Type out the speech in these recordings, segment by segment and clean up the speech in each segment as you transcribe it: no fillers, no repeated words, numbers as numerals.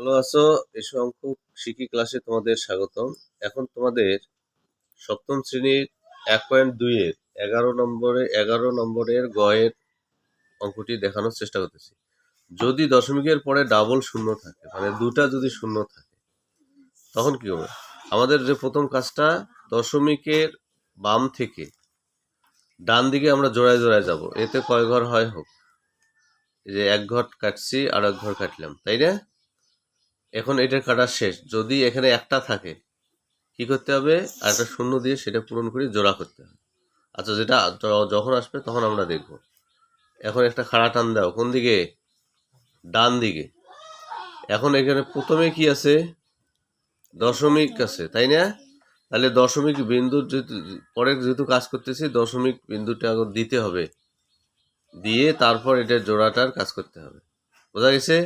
ভালো আছো? এসো অঙ্ক শিখি ক্লাসে তোমাদের স্বাগতম। এখন তোমাদের সপ্তম শ্রেণীর 1.2 এর 11 নম্বরের গয়ের অঙ্কটি দেখানোর চেষ্টা করতেছি। যদি দশমিকের পরে ডাবল শূন্য থাকে, মানে দুটা যদি শূন্য থাকে, তখন কি হবে? আমাদের যে প্রথম কাজটা, দশমিকের বাম থেকে ডান দিকে আমরা জোড়ায় জোড়ায় যাব। এতে কয় ঘর হয় হোক, এই যে এক ঘর কাটছি আর এক ঘর কাটলাম, তাই না? এখন এটার কাটা শেষ। যদি এখানে একটা থাকে, কি করতে হবে? আর একটা শূন্য দিয়ে সেটা পূরণ করে জোড়া করতে হবে। আচ্ছা, যেটা যখন আসবে তখন আমরা দেখব। এখন একটা খাড়া টান দাও, কোন দিকে? ডান দিকে। এখন এখানে প্রথমে কি আছে? দশমিক আছে, তাই না? তাহলে দশমিক বিন্দুর পরে যেহেতু কাজ করতেছি, দশমিক বিন্দুটা আগে দিতে হবে, দিয়ে তারপর এটার জোড়াটার কাজ করতে হবে। বোঝা গেছে?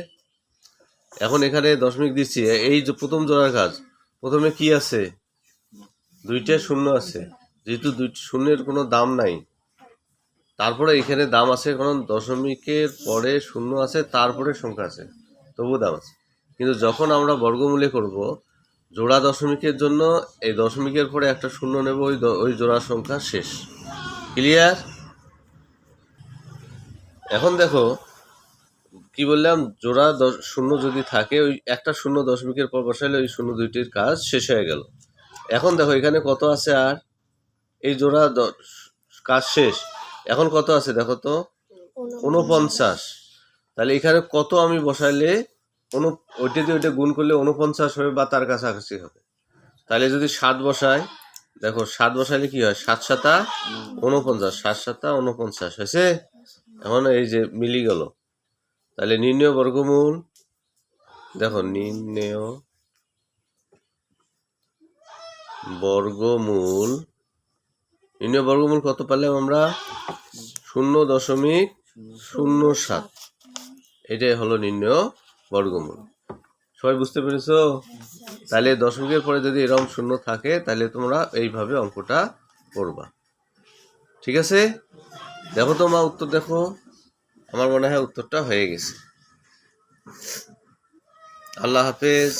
এখন এখানে দশমিক দিচ্ছি, এই যে প্রথম জোড়ার কাজ। প্রথমে কি আছে? দুইটা শূন্য আছে, যেহেতু শূন্যের কোনো দাম নাই, তারপরে এখানে দাম আছে, কারণ দশমিকের পরে শূন্য আছে, তারপরে সংখ্যা আছে, তবু দাম আছে। কিন্তু যখন আমরা বর্গমূলে করব, জোড়া দশমিকের জন্য এই দশমিকের পরে একটা শূন্য নেব, ওই জোড়া সংখ্যা শেষ। ক্লিয়ার? এখন দেখো কি বললাম, জোড়া শূন্য যদি থাকে, ওই একটা শূন্য দশমিকের পর বসাইলে ওই শূন্য দুইটির কাজ শেষ হয়ে গেল। এখন দেখো এখানে কত আছে, আর এই জোড়া কাজ শেষ। এখন কত আছে দেখো তো, 49। তাহলে এখানে কত আমি বসাইলে ওইটা দিয়ে ওইটা গুণ করলে 49 হবে বা তার কাছাকাছি হবে। তাহলে যদি 7 বসাই, দেখো 7 বসাইলে কি হয়? 7 7 49, 7 7 49 হয়েছে। এখন এই যে মিলি গেল। তাহলে নির্ণয় বর্গমূল, দেখো নির্ণয় বর্গমূল কত পেলাম আমরা? 0.07। এটাই হলো নির্ণয় বর্গমূল। সবাই বুঝতে পেরেছো? তাহলে দশমিকের পরে যদি এরকম শূন্য থাকে, তাহলে তোমরা এইভাবে অঙ্কটা করবা। ঠিক আছে? দেখো তো মা, উত্তর দেখো। আমার মনে হয় উত্তরটা হয়ে গেছে। আল্লাহ হাফেজ।